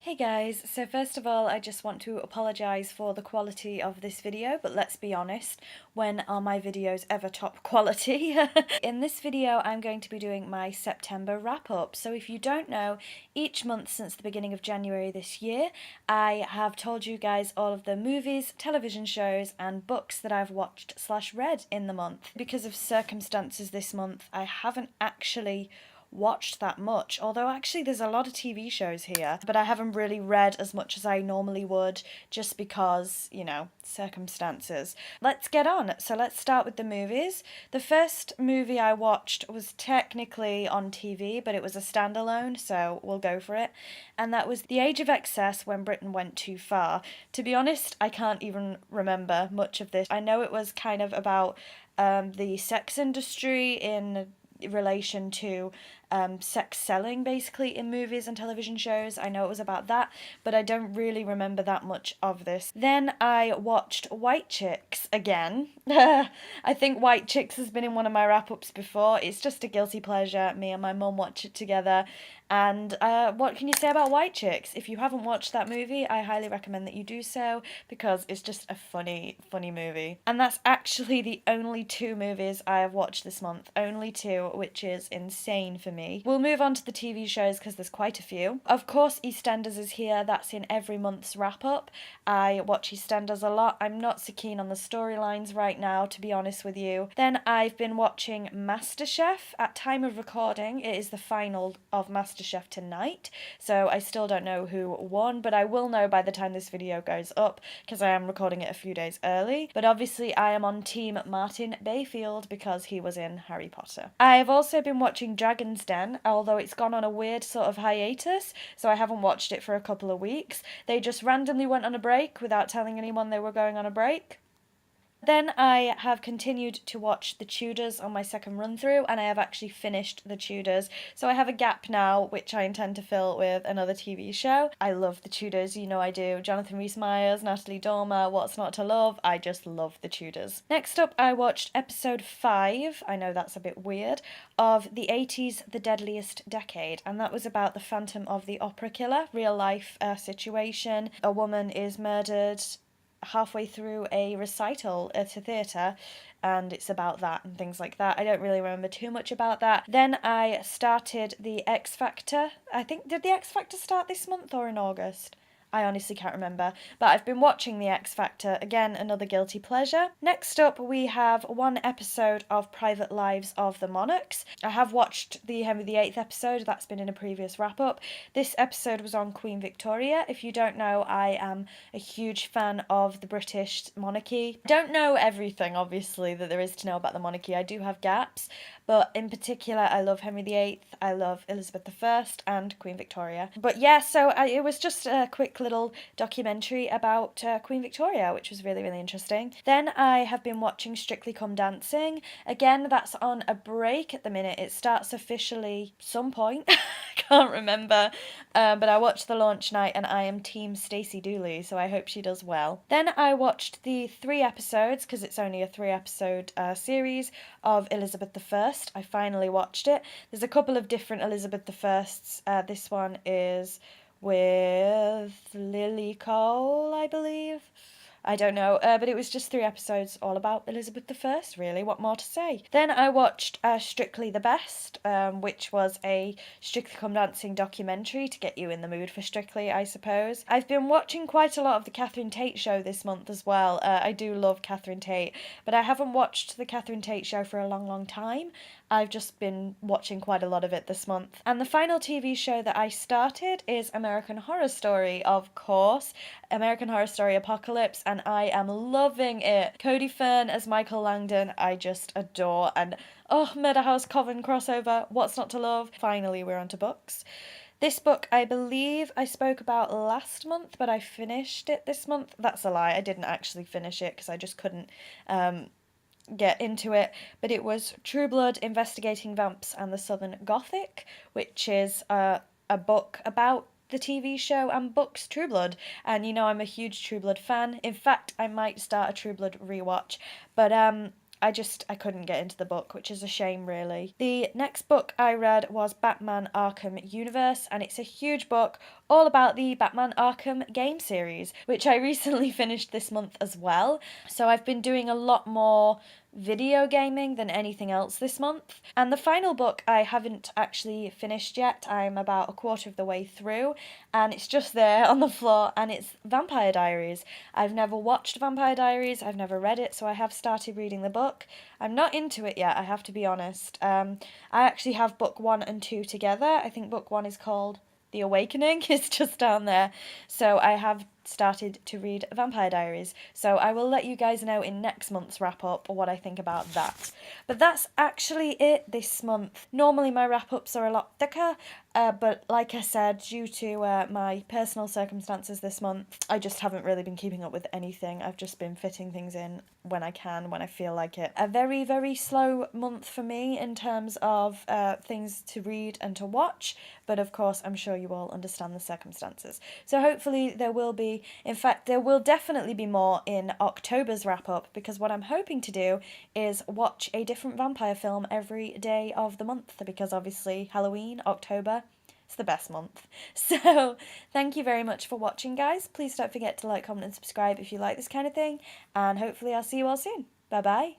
Hey guys, so first of all I just want to apologise for the quality of this video, but let's be honest, when are my videos ever top quality? In this video I'm going to be doing my September wrap up, so if you don't know, each month since the beginning of January this year I have told you guys all of the movies, television shows and books that I've watched/read in the month. Because of circumstances this month I haven't actually watched that much, although actually there's a lot of TV shows here, but I haven't really read as much as I normally would just because, circumstances. Let's get on. So let's start with the movies. The first movie I watched was technically on TV, but it was a standalone, so we'll go for it. And that was The Age of Excess, When Britain Went Too Far. To be honest, I can't even remember much of this. I know it was kind of about the sex industry in relation to sex selling basically in movies and television shows. I know it was about that, but I don't really remember that much of this. Then I watched White Chicks again. I think White Chicks has been in one of my wrap-ups before. It's just a guilty pleasure. Me and my mum watch it together. And what can you say about White Chicks? If you haven't watched that movie, I highly recommend that you do so because it's just a funny movie. And that's actually the only two movies I have watched this month. Only two, which is insane for me. We'll move on to the TV shows because there's quite a few. Of course, EastEnders is here. That's in every month's wrap-up. I watch EastEnders a lot. I'm not so keen on the storylines right now, to be honest with you. Then I've been watching MasterChef. At time of recording, it is the final of MasterChef tonight, so I still don't know who won, but I will know by the time this video goes up because I am recording it a few days early. But obviously I am on team Martin Bayfield because he was in Harry Potter. I have also been watching Dragon's Den, although it's gone on a weird sort of hiatus, so I haven't watched it for a couple of weeks. They just randomly went on a break without telling anyone they were going on a break. Then I have continued to watch The Tudors on my second run through, and I have actually finished The Tudors. So I have a gap now, which I intend to fill with another TV show. I love The Tudors, you know I do. Jonathan Rhys-Meyers, Natalie Dormer, What's Not to Love. I just love The Tudors. Next up, I watched episode 5, I know that's a bit weird, of The 80s, The Deadliest Decade, and that was about the Phantom of the Opera killer, real life situation. A woman is murdered halfway through a recital at a theatre, and it's about that and things like that. I don't really remember too much about that. Then I started The X Factor. I think, did The X Factor start this month or in August? I honestly can't remember, but I've been watching The X Factor, again another guilty pleasure. Next up we have one episode of Private Lives of the Monarchs. I have watched the Henry VIII episode, that's been in a previous wrap up. This episode was on Queen Victoria. If you don't know, I am a huge fan of the British monarchy. Don't know everything obviously that there is to know about the monarchy, I do have gaps, but in particular I love Henry VIII, I love Elizabeth I and Queen Victoria. But yeah, so it was just a quick little documentary about Queen Victoria, which was really interesting. Then I have been watching Strictly Come Dancing. Again, that's on a break at the minute. It starts officially some point. Can't remember, but I watched the launch night and I am team Stacey Dooley, so I hope she does well. Then I watched the 3 episodes, because it's only a 3-episode series, of Elizabeth I. I finally watched it. There's a couple of different Elizabeth I's. This one is with Lily Cole, I believe. I don't know, but it was just 3 episodes all about Elizabeth I, really. What more to say? Then I watched Strictly the Best, which was a Strictly Come Dancing documentary to get you in the mood for Strictly, I suppose. I've been watching quite a lot of the Catherine Tate show this month as well. I do love Catherine Tate, but I haven't watched the Catherine Tate show for a long time. I've just been watching quite a lot of it this month. And the final TV show that I started is American Horror Story, of course. American Horror Story Apocalypse, and I am loving it. Cody Fern as Michael Langdon, I just adore. And Murder House Coven crossover, what's not to love? Finally, we're onto books. This book, I believe I spoke about last month, but I finished it this month. That's a lie, I didn't actually finish it because I just couldn't get into it, but it was True Blood, Investigating Vamps and the Southern Gothic, which is a book about the TV show and books True Blood, and you know I'm a huge True Blood fan. In fact, I might start a True Blood rewatch, but I couldn't get into the book, which is a shame, really. The next book I read was Batman Arkham Universe, and it's a huge book all about the Batman Arkham game series, which I recently finished this month as well. So I've been doing a lot more video gaming than anything else this month. And the final book I haven't actually finished yet. I'm about a quarter of the way through, and it's just there on the floor, and it's Vampire Diaries. I've never watched Vampire Diaries, I've never read it, so I have started reading the book. I'm not into it yet, I have to be honest. I actually have book 1 and 2 together. I think book 1 is called The Awakening. It's just down there. So I have started to read Vampire Diaries. So I will let you guys know in next month's wrap up what I think about that. But that's actually it this month. Normally my wrap ups are a lot thicker, but like I said, due to my personal circumstances this month, I just haven't really been keeping up with anything. I've just been fitting things in when I can, when I feel like it. A very, very slow month for me in terms of things to read and to watch, but of course I'm sure you all understand the circumstances. So hopefully there will be, in fact there will definitely be more in October's wrap up, because what I'm hoping to do is watch a different vampire film every day of the month, because obviously Halloween, October, it's the best month. So thank you very much for watching, guys. Please don't forget to like, comment and subscribe if you like this kind of thing, and hopefully I'll see you all soon. Bye bye.